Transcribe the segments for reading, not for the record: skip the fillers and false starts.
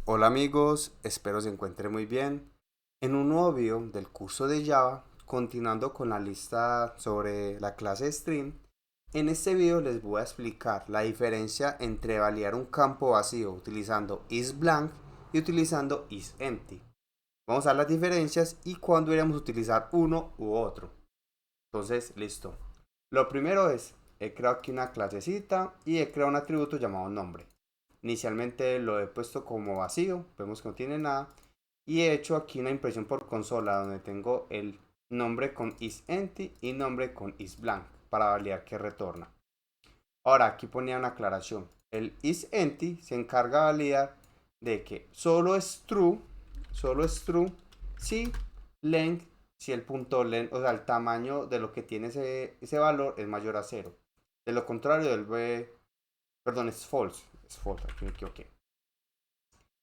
Hola amigos, espero se encuentren muy bien. En un nuevo video del curso de Java, continuando con la lista sobre la clase string, en este video les voy a explicar la diferencia entre validar un campo vacío utilizando isBlank y utilizando isEmpty. Vamos a ver las diferencias y cuándo deberíamos utilizar uno u otro. Entonces, listo. Lo primero es, he creado aquí una clasecita y he creado un atributo llamado nombre. Inicialmente lo he puesto como vacío, vemos que no tiene nada. Y he hecho aquí una impresión por consola donde tengo el nombre con isEmpty y nombre con isBlank para validar que retorna. Ahora aquí ponía una aclaración. El isEmpty se encarga de validar de que solo es true si length, si el punto length, o sea, el tamaño de lo que tiene ese valor es mayor a cero. De lo contrario, perdón, es false, aquí me equivoqué.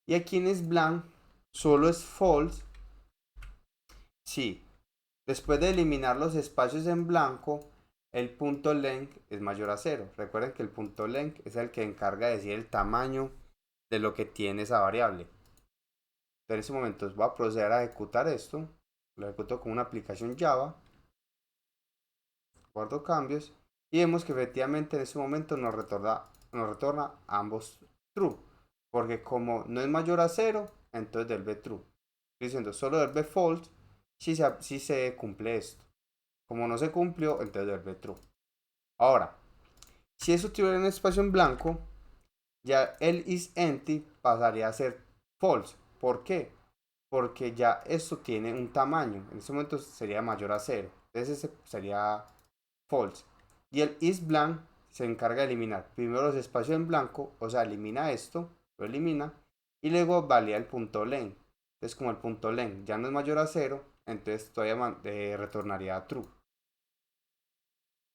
Y aquí en isBlank solo es false si después de eliminar los espacios en blanco, el punto length es mayor a cero. Recuerden que el punto length es el que encarga de decir el tamaño de lo que tiene esa variable. Entonces, en ese momento voy a proceder a ejecutar esto. Lo ejecuto con una aplicación Java. Guardo cambios. Y vemos que efectivamente en ese momento nos retorna ambos true. Porque como no es mayor a cero, entonces devuelve true. Estoy diciendo solo devuelve false si se cumple esto. Como no se cumplió, entonces devuelve true. Ahora, si eso tuviera un espacio en blanco, ya el isEmpty pasaría a ser false. ¿Por qué? Porque ya esto tiene un tamaño. En este momento sería mayor a cero. Entonces ese sería false. Y el isBlank se encarga de eliminar primero los espacios en blanco, o sea, elimina esto, lo elimina, y luego valida el punto length. Entonces como el punto length ya no es mayor a cero, entonces todavía retornaría true.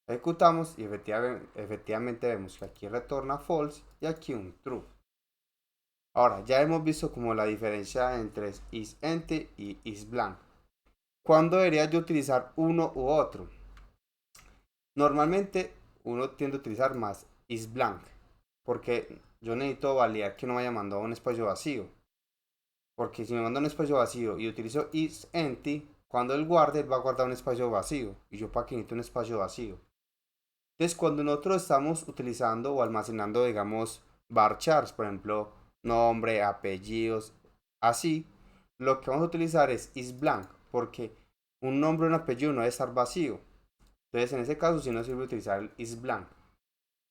Ejecutamos y efectivamente vemos que aquí retorna false y aquí un true. Ahora, ya hemos visto como la diferencia entre isEmpty y isBlank. ¿Cuándo debería yo utilizar uno u otro? Normalmente uno tiende a utilizar más isBlank porque yo necesito validar que no me haya mandado un espacio vacío. Porque si me manda un espacio vacío y utilizo isEmpty, cuando él guarde, él va a guardar un espacio vacío. Y yo para que necesito un espacio vacío. Entonces, cuando nosotros estamos utilizando o almacenando, digamos, varchars, por ejemplo, nombre, apellidos, así, lo que vamos a utilizar es isBlank, porque un nombre o un apellido no debe estar vacío. Entonces, en ese caso, sí nos sirve utilizar el isBlank.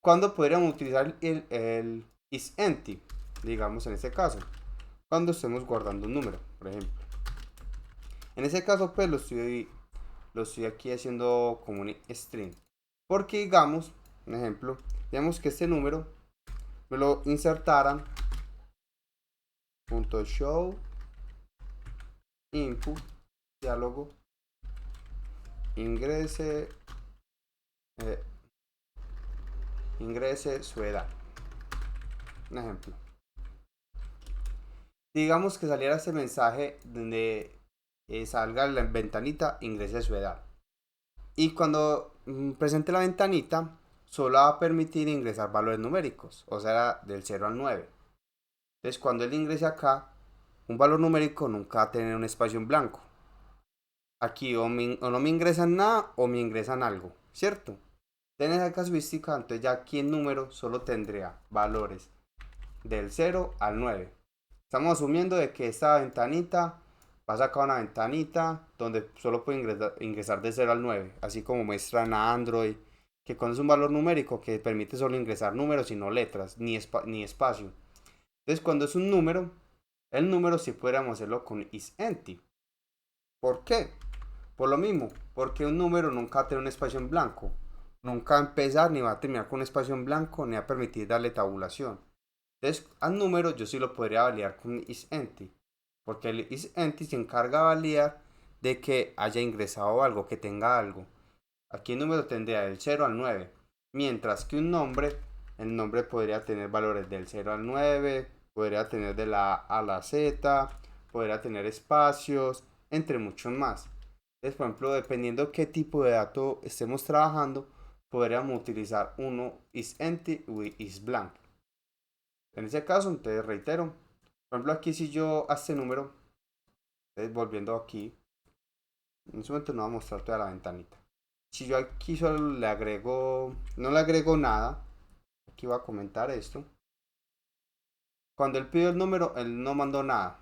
¿Cuándo podríamos utilizar el isEmpty? Digamos, en este caso, cuando estemos guardando un número, por ejemplo. En ese caso, pues lo estoy aquí haciendo como un string. Porque digamos, un ejemplo, digamos que este número me lo insertaran .show input diálogo ingrese eh, ingrese su edad. Un ejemplo. Digamos que saliera este mensaje donde salga la ventanita ingrese su edad. Y cuando presente la ventanita, solo va a permitir ingresar valores numéricos, o sea, del 0 al 9. Entonces, cuando él ingrese acá, un valor numérico nunca va a tener un espacio en blanco. Aquí o no me ingresan nada o me ingresan algo, ¿cierto? En esa casuística, entonces ya aquí el número solo tendría valores del 0 al 9. Estamos asumiendo de que esta ventanita va a sacar una ventanita donde solo puede ingresar de 0 al 9, así como muestran a Android, que cuando es un valor numérico que permite solo ingresar números y no letras, ni espacio. Entonces cuando es un número, el número sí podríamos hacerlo con isEmpty. ¿Por qué? Por lo mismo, porque un número nunca va a tener un espacio en blanco. Nunca va a empezar ni va a terminar con un espacio en blanco ni va a permitir darle tabulación. Entonces, al número yo sí lo podría validar con isEmpty. Porque el isEmpty se encarga de validar de que haya ingresado algo, que tenga algo. Aquí el número tendría del 0 al 9. Mientras que el nombre podría tener valores del 0 al 9, podría tener de la A a la Z, podría tener espacios, entre muchos más. Entonces, por ejemplo, dependiendo qué tipo de dato estemos trabajando, podríamos utilizar uno isEmpty o isBlank. En ese caso, entonces reitero, Por ejemplo, aquí si yo a este número, entonces volviendo aquí, en este momento no voy a mostrar toda la ventanita. Si yo aquí solo le agrego, no le agrego nada, aquí voy a comentar esto. Cuando él pidió el número, él no mandó nada.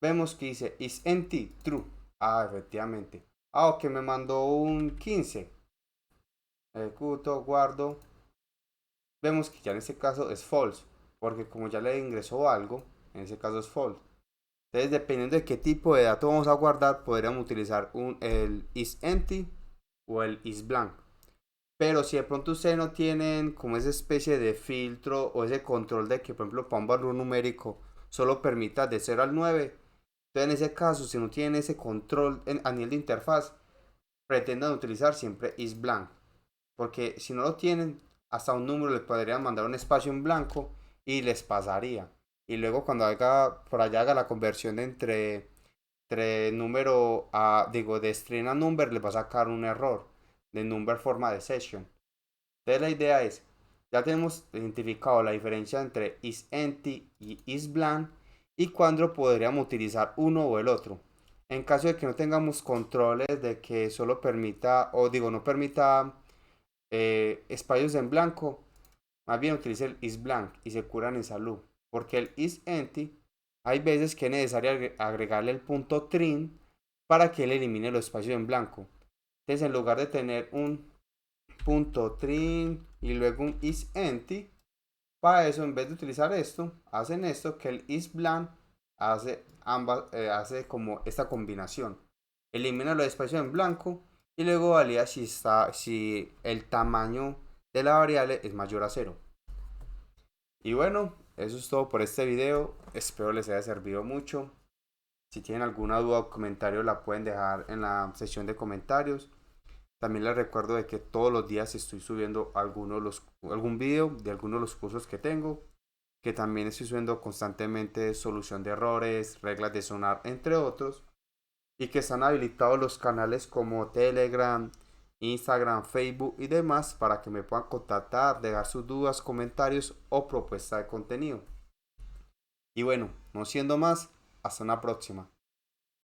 Vemos que dice is empty, true. Ah, efectivamente. Ah, ok, me mandó un 15. Ejecuto, guardo. Vemos que ya en este caso es false, porque como ya le ingresó algo, en ese caso es false. Entonces, dependiendo de qué tipo de dato vamos a guardar, podríamos utilizar el isEmpty o el isBlank. Pero si de pronto ustedes no tienen como esa especie de filtro o ese control de que, por ejemplo, para un valor numérico solo permita de 0 al 9, entonces en ese caso, si no tienen ese control a nivel de interfaz, pretendan utilizar siempre isBlank. Porque si no lo tienen, hasta un número les podrían mandar un espacio en blanco y les pasaría. Y luego cuando haga, por allá haga la conversión entre número a, digo, de string a number, les va a sacar un error de number forma de session. Entonces la idea es, ya tenemos identificado la diferencia entre isEmpty y isBlank y cuándo podríamos utilizar uno o el otro. En caso de que no tengamos controles de que solo permita, o digo, no permita espacios en blanco, más bien utilice el isBlank y se curan en salud. Porque el isEmpty, hay veces que es necesario agregarle el punto trim para que él elimine los espacios en blanco. Entonces, en lugar de tener un punto trim y luego un isEmpty, para eso, en vez de utilizar esto, hacen esto que el isBlank hace ambas, hace como esta combinación. Elimina los espacios en blanco y luego valida si el tamaño de la variable es mayor a cero. Y bueno, eso es todo por este video. Espero les haya servido mucho. Si tienen alguna duda o comentario la pueden dejar en la sección de comentarios. También les recuerdo de que todos los días estoy subiendo algún video de algunos de los cursos que tengo. Que también estoy subiendo constantemente solución de errores, reglas de sonar, entre otros. Y que están habilitados los canales como Telegram, Instagram, Facebook y demás para que me puedan contactar, dejar sus dudas, comentarios o propuesta de contenido. Y bueno, no siendo más, hasta una próxima.